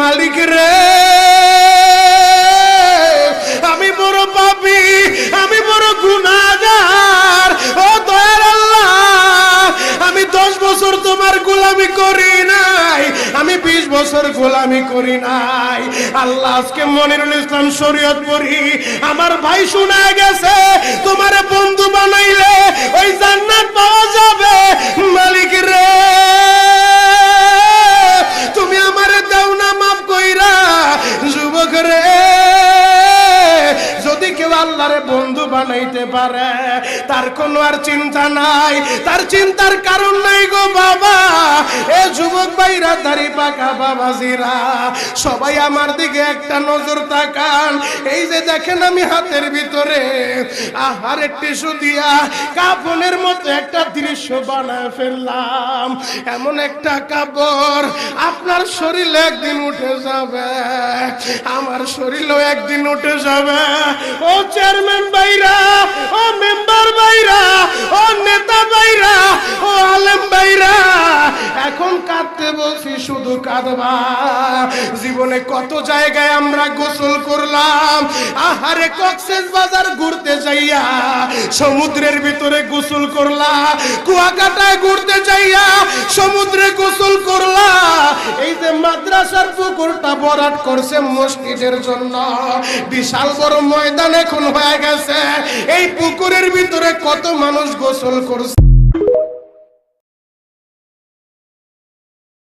মালিক রে আমি বড় পাপী, আমি বড় গুনাহগার। ও দয়ার আল্লাহ, আমি 10 বছর তোমার গোলামি করি নাই, আমি 20 বছর গোলামি করি নাই। আল্লাহ আজকে মনিরুল ইসলাম শরীয়তপুরি আমার ভাই শোনা গেছে তোমারে বন্ধু বানাইলে ওই জান্নাত পাওয়া যাবে। মালিক রে তুমি আমারে দাও না মাফ কইরা। যুবক রে যদি কেউ আল্লাহরে বন্ধু বানাইতে পারে তার কোনো আর চিন্তা নাই, তার চিন্তার কারণ নাই গো বাবা। এ যুবক ভাইরা, দাড়ি পাকা বাবাজিরা, সবাই আমার দিকে একটা নজর তাকান। এই যে দেখেন আমি হাতের ভিতরে আহারের টিস্যু দিয়া কাফনের মতো একটা দৃশ্য বানায় ফেললাম। এমন একটা কাপড় আপনার শরীরে একদিন উঠে যাবে, আমার শরীরেও একদিন উঠে যাবে। ও চেয়ারম্যান ভাইরা, ও মেম্বার ভাইরা, ও নেতা ভাইরা, ও আলেম ভাইরা, এখন কাঁদতে বলছি শুধু কাঁদবা। জীবনে কত জায়গায় আমরা গোসল করলাম। আহারে কক্সবাজার ঘুরতে যাইয়া সমুদ্রের ভিতরে গোসল করলা, কুয়াকাটায় ঘুরতে যাইয়া সমুদ্রে গোসল করলা। এই যে মাদ্রাসার পুকুরটা ভরাট করছে মসজিদের জন্য, বিশাল বড় ময়দান এখন হয়ে গেছে। এই পুকুরের ভিতরে কত মানুষ গোসল করছে।